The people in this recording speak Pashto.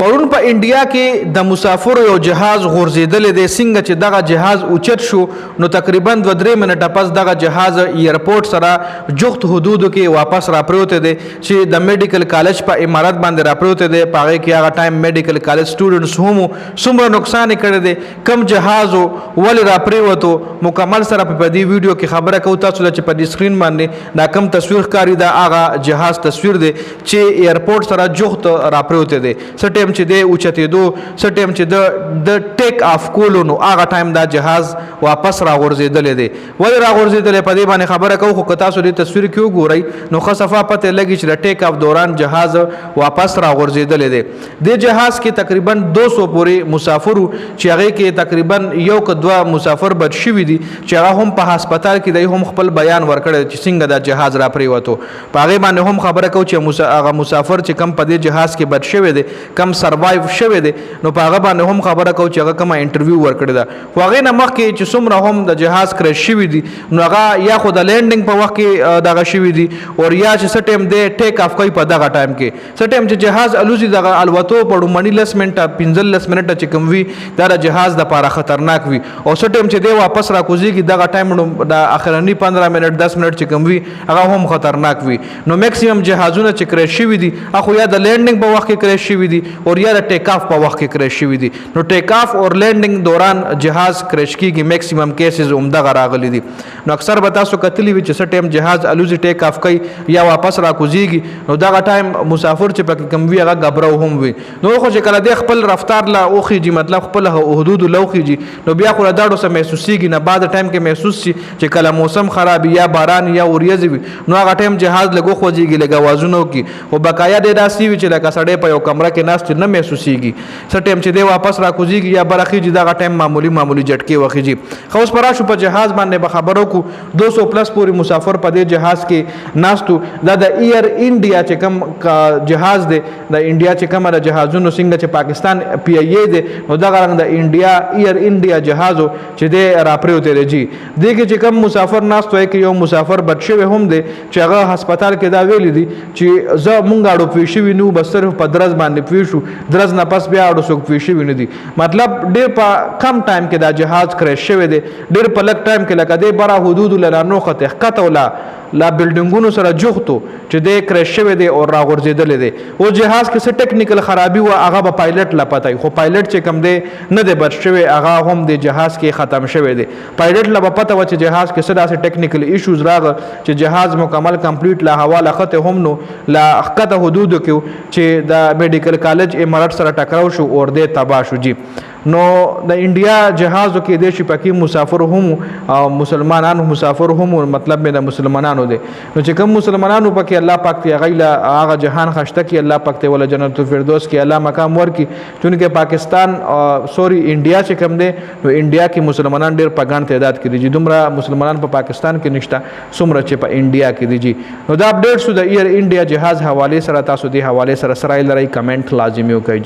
پرون په انډیا کې د مسافرو یو جهاز غورځېدلی دی. څنګه چې دغه جهاز اوچت شو نو تقریبا 2-3 منټه پس دغه جهاز ایرپورټ سره جغت حدودو کې واپس راپروته دی چې د میډیکل کالج په عمارت باندې راپروته دی. په هغې کې هغه ټایم میډیکل کالج سټوډنټس هم څومره نقصان یې کړی دی، کم جهاز ولې راپریوتو، مکمل سره په دې ویډیو کې خبره کوو تاسو ته چې په دې سکرین باندې دا کم تصویر ښکاري دا هغه جهاز تصویر دی چې ایرپورټ سره جغت راپروته دی. څه ټایم چې دی اوچتېدو، څه ټایم چې د ټیک آف کولو نو هغه ټایم دا جهاز واپس راغورځېدلی دی. ولې راغورځېدلی په دې باندې خبره کوو، خو که تاسو دې تصویر کې وګورئ نو ښه صفا پته لګي چې د ټیک آف دوران جهاز واپس راغورځېدلی دی. دې جهاز کې تقریبا 200 پورې مسافر چې هغې کې تقریبا 1-2 مسافر بچ شوي دي چې هغه هم په هسپتال کې دی هم خپل بیان ورکړی چې څنګه دا جهاز راپریوتو. په هغې باندې هم خبره کوو چې هغه مسافر چې کم په دې جهاز کې بچ شوی دی، کم سروایو شوی دی، نو په هغه باندې هم خبره کوو چې هغه کومه انټرویو ورکړې ده. خو هغې نه مخکې چې څومره هم د جهاز کرش شوي دي نو هغه یا خو د لینډینګ په وخت کې دغه شوي دي او یا چې څه ټایم دی ټیک آف کوي په دغه ټایم کې. څه ټایم چې جهاز الوزي دغه الوتو په لومړني 10 منټه 15 منټه چې کوم وي دا د جهاز دپاره خطرناک وي، او څه ټایم چې دی واپس راکوزېږي دغه ټایم د اخرني 15 منټ 10 منټ چې کوم وي هغه هم خطرناک وي. نو میکسیمم جهازونه چې کرش شوي دي هغه یا د لینډینګ په وخت کې کرش شوي دي او یا د ټیک آف په وخت کې کرش شوي دي. نو ټیک آف او لینډینګ دوران جهاز کرش کیږي، میکسیمم کیسز همدغه راغلي دي. نو اکثر به تاسو کتلی وي چې څه ټایم جهاز الوزي ټیک آف کوي یا واپس راکوزېږي نو دغه ټایم مسافر چې پکې کم وي هغه غبرو هم وي. نو خو چې کله دی خپل رفتار لا اوخیږي، مطلب خپل حدود لوخیږي نو بیا خو له داړو سره محسوسېږي نه، بعد ټایم کې محسوس شي چې کله موسم خراب یا باران یا وریځ وي نو هغه ټایم جهاز لږ وخوځېږي، لږ اوازونه وکړي. خو بقایا دی داسې وي چې لکه سړی په یو کمره کې ناست نه محسوسېږي. څه ټایم چې دی واپس راکوزېږي یا برخېږي دغه ټایم معمولي جټکې وخېږي. خو اوس په راشو په جهاز باندې به خبرو کو 200 پلس پورې مسافر په دې جهاز کې ناستو. دا د ایر انډیا چې کوم جهاز دی، د انډیا چې کومه د جهازونو څنګه چې پاکستان پی ای ای دی نو دغه رنګ د انډیا ایر انډیا جهازو چې دی راپریوتی دی. جي دې کې چې کوم مسافر ناست وای کې یو مسافر بچ شوی هم دی چې هغه هسپتال کې دا ویلی دی چې زه مونږ اړو پوه شوي نو بس صرف په درز باندې پوه شو، درز نه پس بیا اړو څوک پوه شوي نه دي. مطلب ډېر په کم ټایم کې دا جهاز کرش شوی دی، ډېر په لږ ټایم کې لکه دی بره حدودو له لا نوخته ښکته ولا لا بلډینګونو سره جوختو چې دی کرش شوی دی او راغورځېدلی دی. او جهاز کې څه ټیکنیکل خرابي وه هغه به پایلټ لا پته وي، خو پایلټ چې کوم دی نه دی بچ شوی، هغه هم د جهاز کې ختم شوی دی. پایلټ لا به پته وه چې جهاز کې څه داسې ټیکنیکل ایشوز راغله چې جهاز مکمل کمپلیټ لا هوا لا خطې هم نو لا ښکته حدودو کې چې د میډیکل کالج عمارت سره ټکراو شو او دی تباه شو. جي نو د انډیا جهازو کې دی چې پکې مسافر هم او مسلمانانو مسافر هم، مطلب مې د مسلمانانو دی. نو چې کوم مسلمانانو پکې الله پاک ته هغه جهان خشته کړي، الله پاک ته ولا جنت الفردوس کې الله مقام ورکړي. چونکې پاکستان انډیا چې کوم دی نو انډیا کې مسلمانان ډېر په ګڼ تعداد کې دي، چې دومره مسلمانان په پاکستان کې نشته څومره چې په انډیا کې دي. جي نو دا اپډیټ شو د ایر انډیا جهاز حوالې سره. تاسو دې حوالې سره سره لرئ کمنټ لازمي وکړئ.